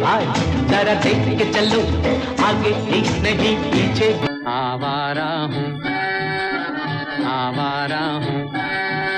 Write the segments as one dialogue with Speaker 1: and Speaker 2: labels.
Speaker 1: भाई, जरा देख के चलो, आगे नहीं पीछे।
Speaker 2: आवारा हूँ, आवारा हूँ।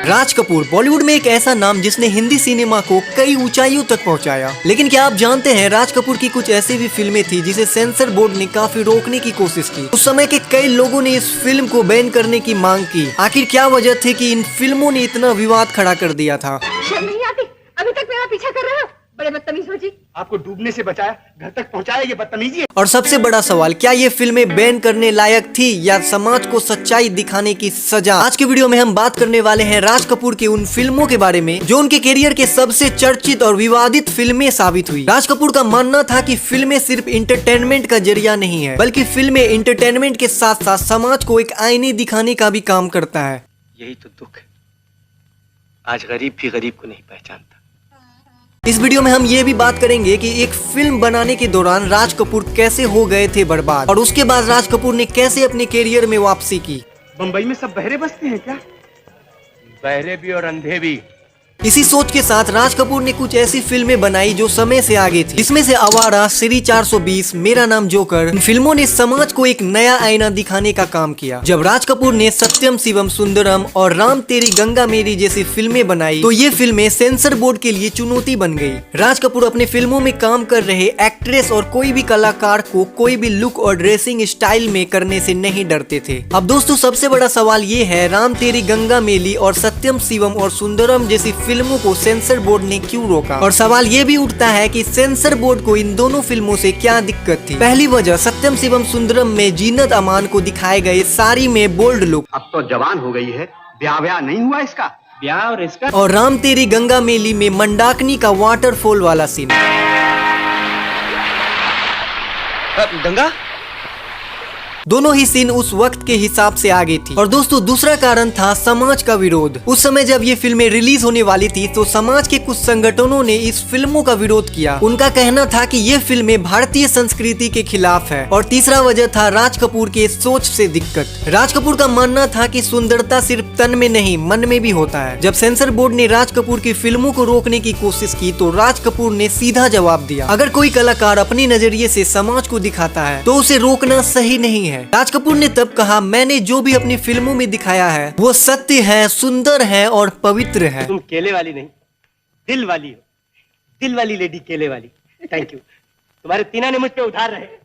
Speaker 3: राज कपूर बॉलीवुड में एक ऐसा नाम जिसने हिंदी सिनेमा को कई ऊंचाइयों तक पहुंचाया। लेकिन क्या आप जानते हैं राज कपूर की कुछ ऐसी भी फिल्में थी जिसे सेंसर बोर्ड ने काफी रोकने की कोशिश की। उस समय के कई लोगों ने इस फिल्म को बैन करने की मांग की। आखिर क्या वजह थी कि इन फिल्मों ने इतना विवाद खड़ा कर दिया था?
Speaker 4: शर्म नहीं आती? अभी तक मेरा पीछा कर रहे हो? बड़े बदतमीज हो जी।
Speaker 5: आपको डूबने से बचाया, घर तक पहुंचाया, ये बदतमीजी है।
Speaker 3: और सबसे बड़ा सवाल, क्या ये फिल्में बैन करने लायक थी या समाज को सच्चाई दिखाने की सजा? आज के वीडियो में हम बात करने वाले हैं राज कपूर की उन फिल्मों के बारे में जो उनके करियर के सबसे चर्चित और विवादित फिल्में साबित हुई। राज कपूर का मानना था कि फिल्में सिर्फ इंटरटेनमेंट का जरिया नहीं है, बल्कि फिल्में इंटरटेनमेंट के साथ साथ समाज को एक आईने दिखाने का भी काम करता है।
Speaker 6: यही तो दुख है, आज गरीब भी गरीब को नहीं पहचानता।
Speaker 3: इस वीडियो में हम ये भी बात करेंगे कि एक फिल्म बनाने के दौरान राज कपूर कैसे हो गए थे बर्बाद, और उसके बाद राज कपूर ने कैसे अपने करियर में वापसी की।
Speaker 5: बम्बई में सब बहरे बसते हैं क्या?
Speaker 6: बहरे भी और अंधे भी।
Speaker 3: इसी सोच के साथ राज कपूर ने कुछ ऐसी फिल्में बनाई जो समय से आगे थी, जिसमें से आवारा, श्री 420, मेरा नाम जोकर। इन फिल्मों ने समाज को एक नया आईना दिखाने का काम किया। जब राज कपूर ने सत्यम शिवम सुंदरम और राम तेरी गंगा मेरी जैसी फिल्में बनाई तो ये फिल्में सेंसर बोर्ड के लिए चुनौती बन गई। राज कपूर अपने फिल्मों में काम कर रहे एक्ट्रेस और कोई भी कलाकार को कोई भी लुक और ड्रेसिंग स्टाइल में करने से नहीं डरते थे। अब दोस्तों सबसे बड़ा सवाल ये है, राम तेरी गंगा मेली और सत्यम शिवम और सुंदरम जैसी फिल्मों को सेंसर बोर्ड ने क्यों रोका? और सवाल ये भी उठता है कि सेंसर बोर्ड को इन दोनों फिल्मों से क्या दिक्कत थी? पहली वजह, सत्यम शिवम सुंदरम में जीनत अमान को दिखाए गए साड़ी में बोल्ड लुक।
Speaker 5: अब तो जवान हो गई है, ब्याह नहीं हुआ इसका।
Speaker 6: ब्याह और इसका।
Speaker 3: और राम तेरी गंगा मेली में मंडाकिनी का वाटरफॉल वाला सीन।
Speaker 6: गंगा?
Speaker 3: दोनों ही सीन उस वक्त के हिसाब से आगे थी। और दोस्तों दूसरा कारण था समाज का विरोध। उस समय जब ये फिल्में रिलीज होने वाली थी तो समाज के कुछ संगठनों ने इस फिल्मों का विरोध किया। उनका कहना था कि ये फिल्में भारतीय संस्कृति के खिलाफ है। और तीसरा वजह था राज कपूर के सोच से दिक्कत। राज कपूर का मानना था कि सुंदरता सिर्फ तन में नहीं मन में भी होता है। जब सेंसर बोर्ड ने राज कपूर की फिल्मों को रोकने की कोशिश की तो राज कपूर ने सीधा जवाब दिया, अगर कोई कलाकार अपने नजरिए से समाज को दिखाता है तो उसे रोकना सही नहीं है। राज कपूर ने तब कहा, मैंने जो भी अपनी फिल्मों में दिखाया है वो सत्य है, सुंदर है और पवित्र है।
Speaker 6: तुम केले वाली नहीं, दिल वाली हो, दिल वाली लेडी केले वाली। थैंक यू, तुम्हारे तीना ने मुझ पे उधार रहे।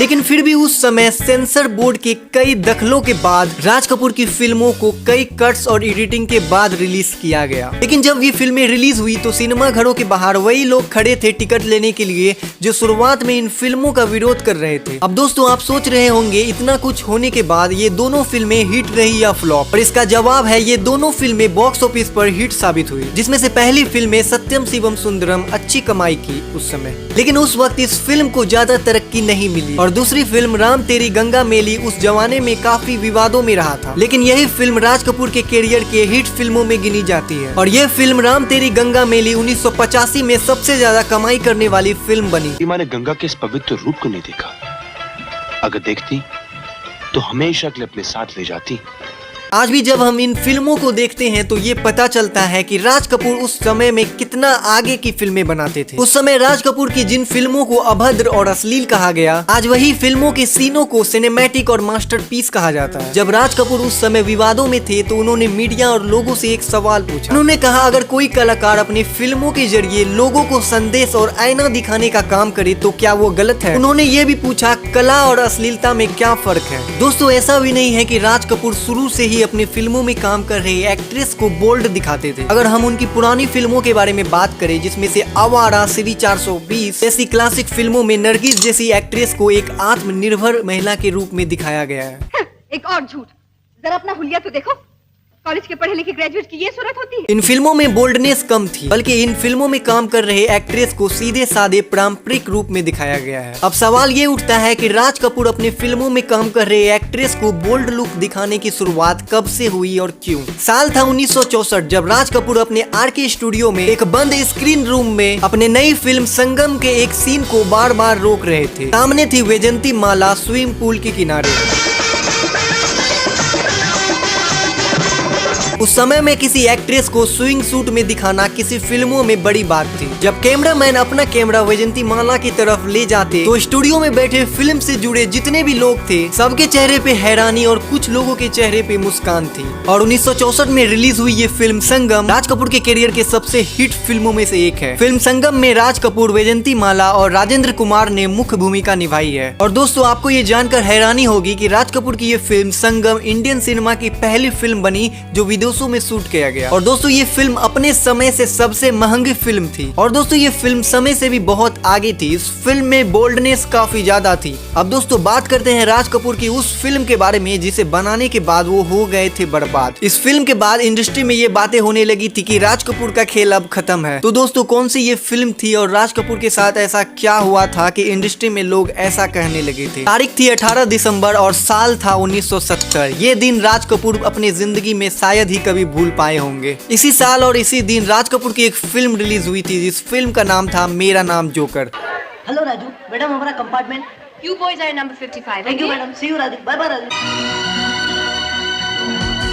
Speaker 3: लेकिन फिर भी उस समय सेंसर बोर्ड के कई दखलों के बाद राज कपूर की फिल्मों को कई कट्स और एडिटिंग के बाद रिलीज किया गया। लेकिन जब ये फिल्में रिलीज हुई तो सिनेमा घरों के बाहर वही लोग खड़े थे टिकट लेने के लिए जो शुरुआत में इन फिल्मों का विरोध कर रहे थे। अब दोस्तों आप सोच रहे होंगे इतना कुछ होने के बाद ये दोनों फिल्में हिट रही या फ्लॉप, और इसका जवाब है ये दोनों फिल्में बॉक्स ऑफिस पर हिट साबित हुई। जिसमें से पहली फिल्म सत्यम शिवम सुंदरम अच्छी कमाई की उस समय, लेकिन उस वक्त इस फिल्म को ज्यादा तरक्की नहीं मिली। और दूसरी फिल्म राम तेरी गंगा मेली उस जमाने में काफी विवादों में रहा था, लेकिन यही फिल्म राज कपूर के करियर के हिट फिल्मों में गिनी जाती है। और यह फिल्म राम तेरी गंगा मेली 1985 में सबसे ज्यादा कमाई करने वाली फिल्म बनी।
Speaker 7: सीमा ने गंगा के इस पवित्र रूप को नहीं देखा, अगर देखती तो हमेशा के लिए अपने साथ ले जाती।
Speaker 3: आज भी जब हम इन फिल्मों को देखते हैं तो ये पता चलता है कि राज कपूर उस समय में कितना आगे की फिल्में बनाते थे। उस समय राज कपूर की जिन फिल्मों को अभद्र और अश्लील कहा गया, आज वही फिल्मों के सीनों को सिनेमैटिक और मास्टरपीस कहा जाता है। जब राज कपूर उस समय विवादों में थे तो उन्होंने मीडिया और लोगों से एक सवाल पूछा। उन्होंने कहा, अगर कोई कलाकार अपनी फिल्मों के जरिए लोगों को संदेश और आईना दिखाने का काम करे तो क्या वो गलत है? उन्होंने ये भी पूछा, कला और अश्लीलता में क्या फर्क है? दोस्तों ऐसा भी नहीं है कि राज कपूर शुरू से ही अपनी फिल्मों में काम कर रहे एक्ट्रेस को बोल्ड दिखाते थे। अगर हम उनकी पुरानी फिल्मों के बारे में बात करें जिसमें से आवारा, श्री 420 जैसी क्लासिक फिल्मों में नरगिस जैसी एक्ट्रेस को एक आत्मनिर्भर महिला के रूप में दिखाया गया है।
Speaker 4: एक और झूठ, जरा अपना हुलिया तो देखो। कॉलेज के पढ़े लिखे ग्रेजुएट की ये सूरत होती है।
Speaker 3: इन फिल्मों में बोल्डनेस कम थी, बल्कि इन फिल्मों में काम कर रहे एक्ट्रेस को सीधे साधे पारंपरिक रूप में दिखाया गया है। अब सवाल ये उठता है कि राज कपूर अपने फिल्मों में काम कर रहे एक्ट्रेस को बोल्ड लुक दिखाने की शुरुआत कब से हुई और क्यों? साल था 1964 जब राज कपूर अपने आरके स्टूडियो में एक बंद स्क्रीन रूम में अपने नई फिल्म संगम के एक सीन को बार बार रोक रहे थे। सामने थी वैजंती माला स्विमिंग पूल के किनारे। उस समय में किसी एक्ट्रेस को स्विंग सूट में दिखाना किसी फिल्मों में बड़ी बात थी। जब कैमरामैन अपना कैमरा वैजंती माला की तरफ ले जाते तो स्टूडियो में बैठे फिल्म से जुड़े जितने भी लोग थे सबके चेहरे पे हैरानी और कुछ लोगों के चेहरे पे मुस्कान थी। और 1964 में रिलीज हुई ये फिल्म संगम राज कपूर के करियर के सबसे हिट फिल्मों में से एक है। फिल्म संगम में राज कपूर, वैजंती माला और राजेंद्र कुमार ने मुख्य भूमिका निभाई है। और दोस्तों आपको ये जानकर हैरानी होगी कि राज कपूर की ये फिल्म संगम इंडियन सिनेमा की पहली फिल्म बनी जो विदेशों में शूट किया गया। और दोस्तों ये फिल्म अपने समय से सबसे महंगी फिल्म थी। और दोस्तों ये फिल्म समय से भी बहुत आगे थी। इस फिल्म में बोल्डनेस काफी ज्यादा थी। अब दोस्तों बात करते हैं राज कपूर की उस फिल्म के बारे में जिसे बनाने के बाद वो हो गए थे बर्बाद। इस फिल्म के बाद इंडस्ट्री में ये बातें होने लगी थी कि राज कपूर का खेल अब खत्म है। तो दोस्तों कौन सी ये फिल्म थी और राज कपूर के साथ ऐसा क्या हुआ था कि इंडस्ट्री में लोग ऐसा कहने लगे थे। तारीख थी 18 दिसंबर और साल था 1970। ये दिन राज कपूर अपनी जिंदगी में शायद ही कभी भूल पाए होंगे। इसी साल और इसी दिन राज कपूर की एक फिल्म रिलीज हुई थी जिस फिल्म का नाम था मेरा नाम जोकर।
Speaker 8: हेलो राजू, मैडम हमारा compartment.
Speaker 4: You boys are in number 55.
Speaker 8: Thank you madam, see you Raju, bye bye Raju.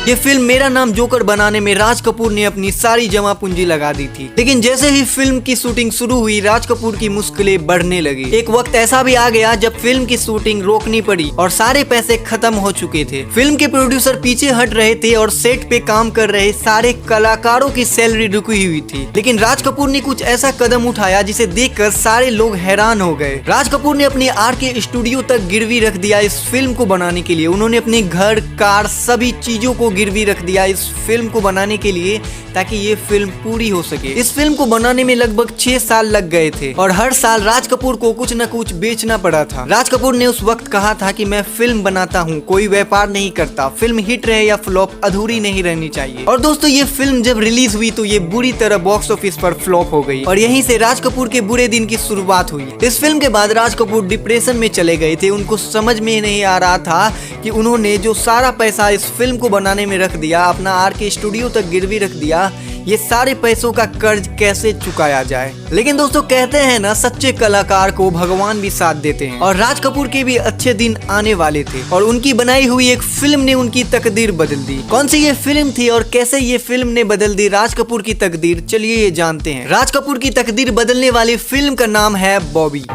Speaker 3: ये फिल्म मेरा नाम जोकर बनाने में राज कपूर ने अपनी सारी जमा पूंजी लगा दी थी। लेकिन जैसे ही फिल्म की शूटिंग शुरू हुई राज कपूर की मुश्किलें बढ़ने लगी। एक वक्त ऐसा भी आ गया जब फिल्म की शूटिंग रोकनी पड़ी और सारे पैसे खत्म हो चुके थे। फिल्म के प्रोड्यूसर पीछे हट रहे थे और सेट पे काम कर रहे सारे कलाकारों की सैलरी रुकी हुई थी। लेकिन राज कपूर ने कुछ ऐसा कदम उठाया जिसे देखकर सारे लोग हैरान हो गए। राज कपूर ने अपने आर के स्टूडियो तक गिरवी रख दिया इस फिल्म को बनाने के लिए। उन्होंने अपने घर, कार, सभी चीजों को गिरवी रख दिया इस फिल्म को बनाने के लिए ताकि ये फिल्म पूरी हो सके। इस फिल्म को बनाने में लगभग 6 साल लग गए थे और हर साल राज कपूर को कुछ न कुछ बेचना पड़ा था। राज कपूर ने उस वक्त कहा था कि मैं फिल्म बनाता हूँ, कोई व्यापार नहीं करता। फिल्म हिट रहे या फ्लॉप अधूरी नहीं रहनी चाहिए। और दोस्तों ये फिल्म जब रिलीज हुई तो ये बुरी तरह बॉक्स ऑफिस पर फ्लॉप हो गई और यहीं से राज कपूर के बुरे दिन की शुरुआत हुई। इस फिल्म के बाद राज कपूर डिप्रेशन में चले गए थे। उनको समझ में नहीं आ रहा था कि उन्होंने जो सारा पैसा इस फिल्म को बनाने में रख दिया, अपना आर के स्टूडियो तक गिरवी रख दिया, ये सारे पैसों का कर्ज कैसे चुकाया जाए। लेकिन दोस्तों कहते हैं ना, सच्चे कलाकार को भगवान भी साथ देते हैं और राज कपूर के भी अच्छे दिन आने वाले थे और उनकी बनाई हुई एक फिल्म ने उनकी तकदीर बदल दी। कौन सी ये फिल्म थी और कैसे ये फिल्म ने बदल दी राज कपूर की तकदीर, चलिए ये जानते हैं। राज कपूर की तकदीर बदलने वाली फिल्म का नाम है बॉबी।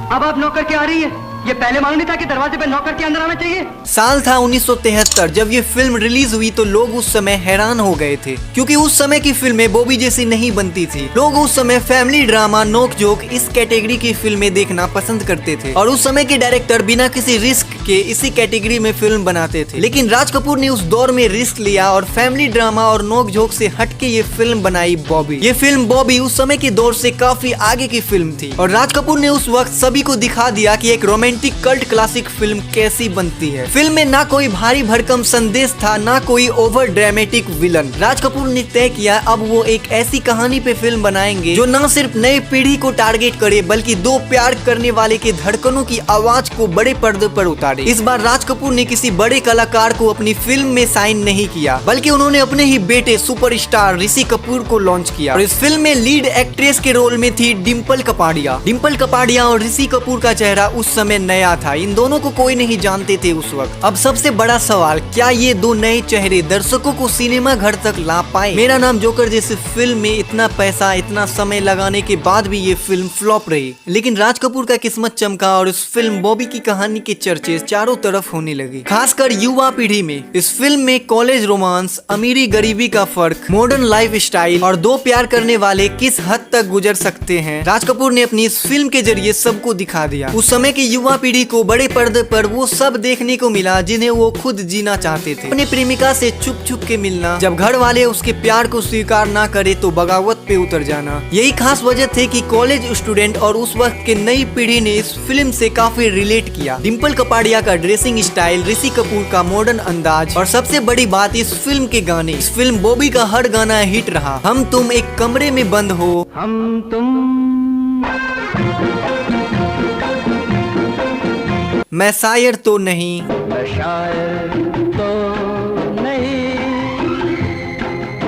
Speaker 6: अब आप नौकर क्या आ रही है? ये पहले मालूम नहीं था कि दरवाजे पे नौकर के अंदर आना चाहिए।
Speaker 3: साल था 1973। जब ये फिल्म रिलीज हुई तो लोग उस समय हैरान हो गए थे क्योंकि उस समय की फिल्में बॉबी जैसी नहीं बनती थी। लोग उस समय फैमिली ड्रामा, नोक जोक, इस कैटेगरी की फिल्में देखना पसंद करते थे और उस समय के डायरेक्टर बिना किसी रिस्क के इसी कैटेगरी में फिल्म बनाते थे। लेकिन राज कपूर ने उस दौर में रिस्क लिया और फैमिली ड्रामा और नोक जोक से हटके ये फिल्म बनाई बॉबी। ये फिल्म बॉबी उस समय के दौर से काफी आगे की फिल्म थी और राज कपूर ने उस वक्त सभी को दिखा दिया कि एक रोमांटिक कल्ट क्लासिक फिल्म कैसी बनती है। फिल्म में ना कोई भारी भरकम संदेश था, ना कोई over dramatic villain. Raj Kapoor ने तय किया अब वो एक ऐसी कहानी पे फिल्म बनाएंगे जो न सिर्फ नई पीढ़ी को टारगेट करे बल्कि दो प्यार करने वाले के धड़कनों की आवाज को बड़े पर्दे पर उतारे। इस बार राज कपूर ने किसी बड़े कलाकार को अपनी फिल्म में साइन नहीं किया बल्कि उन्होंने अपने ही बेटे सुपरस्टार ऋषि कपूर को लॉन्च किया और इस फिल्म में लीड एक्ट्रेस के रोल में थी डिम्पल कपाड़िया। डिम्पल कपाड़िया और ऋषि कपूर का चेहरा उस समय नया था, इन दोनों को कोई नहीं जानते थे उस वक्त। अब सबसे बड़ा सवाल, क्या ये दो नए चेहरे दर्शकों को सिनेमा घर तक ला पाए? मेरा नाम जोकर जैसे फिल्म में इतना पैसा, इतना समय लगाने के बाद भी ये फिल्म फ्लॉप रही। लेकिन राज कपूर का किस्मत चमका और इस फिल्म बॉबी की कहानी के चर्चे चारों तरफ होने लगे, खासकर युवा पीढ़ी में। इस फिल्म में कॉलेज रोमांस, अमीरी गरीबी का फर्क, मॉडर्न लाइफ स्टाइल और दो प्यार करने वाले किस हद तक गुजर सकते हैं, राज कपूर ने अपनी इस फिल्म के जरिए सबको दिखा दिया। उस समय की युवा पीढ़ी को बड़े पर्दे पर वो सब देखने को मिला जिन्हें वो खुद जीना चाहते थे। अपनी प्रेमिका से छुप छुप के मिलना, जब घर वाले उसके प्यार को स्वीकार ना करे तो बगावत पे उतर जाना। यही खास वजह थे कि कॉलेज स्टूडेंट और उस वक्त के नई पीढ़ी ने इस फिल्म से काफी रिलेट किया। डिम्पल कपाड़िया का ड्रेसिंग स्टाइल, ऋषि कपूर का मॉडर्न अंदाज और सबसे बड़ी बात इस फिल्म के गाने। इस फिल्म बॉबी का हर गाना हिट रहा। हम तुम एक कमरे में बंद हो,
Speaker 6: हम तुम,
Speaker 3: मैं शायर तो नहीं,
Speaker 6: शायर तो नहीं,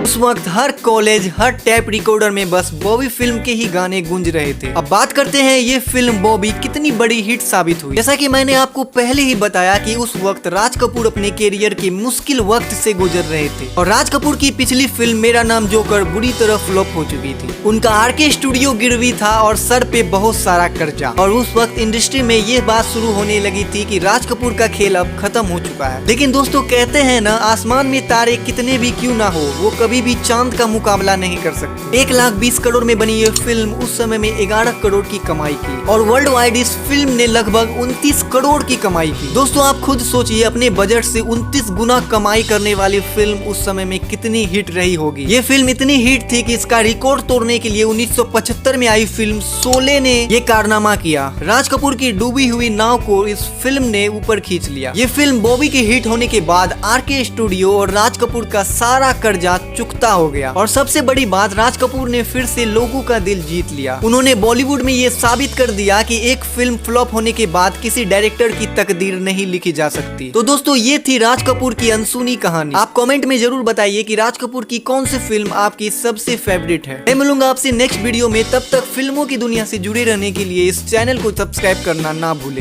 Speaker 3: उस वक्त हर कॉलेज, हर टैप रिकॉर्डर में बस बॉबी फिल्म के ही गाने गूंज रहे थे। अब बात करते हैं ये फिल्म बॉबी कितनी बड़ी हिट साबित हुई। जैसा कि मैंने आपको पहले ही बताया कि उस वक्त राज कपूर अपने कैरियर के मुश्किल वक्त से गुजर रहे थे और राज कपूर की पिछली फिल्म मेरा नाम जोकर बुरी तरह फ्लॉप हो चुकी थी। उनका आरके स्टूडियो गिरवी था और सर पे बहुत सारा कर्जा, और उस वक्त इंडस्ट्री में ये बात शुरू होने लगी थी कि राज कपूर का खेल अब खत्म हो चुका है। लेकिन दोस्तों कहते हैं ना, आसमान में तारे कितने भी क्यों ना हो, वो कभी भी चांद का मुकाबला नहीं कर सकते। 1,20 करोड़ में बनी ये फिल्म उस समय में 11 करोड़ की कमाई की और वर्ल्ड वाइड इस फिल्म ने लगभग 29 करोड़ की कमाई की। दोस्तों आप खुद सोचिए, अपने बजट से 29 गुना कमाई करने वाली फिल्म उस समय में कितनी हिट रही होगी। ये फिल्म इतनी हिट थी कि इसका रिकॉर्ड तोड़ने के लिए 1975 में आई फिल्म शोले ने ये कारनामा किया। राज कपूर की डूबी हुई नाव को इस फिल्म ने ऊपर खींच लिया। ये फिल्म बॉबी के हिट होने के बाद आरके स्टूडियो और राज कपूर का सारा कर्जा चुकता हो गया और सबसे बड़ी बात, राज कपूर ने फिर से लोगों का दिल जीत लिया। उन्होंने बॉलीवुड में ये साबित कर दिया कि एक फिल्म फ्लॉप होने के बाद किसी डायरेक्टर की तकदीर नहीं लिखी जा सकती। तो दोस्तों ये थी राज कपूर की अनसुनी कहानी। आप कमेंट में जरूर बताइए कि राज कपूर की कौन सी फिल्म आपकी सबसे फेवरेट है। मैं मिलूंगा आपसे नेक्स्ट वीडियो में, तब तक फिल्मों की दुनिया से जुड़े रहने के लिए इस चैनल को सब्सक्राइब करना ना भूलें।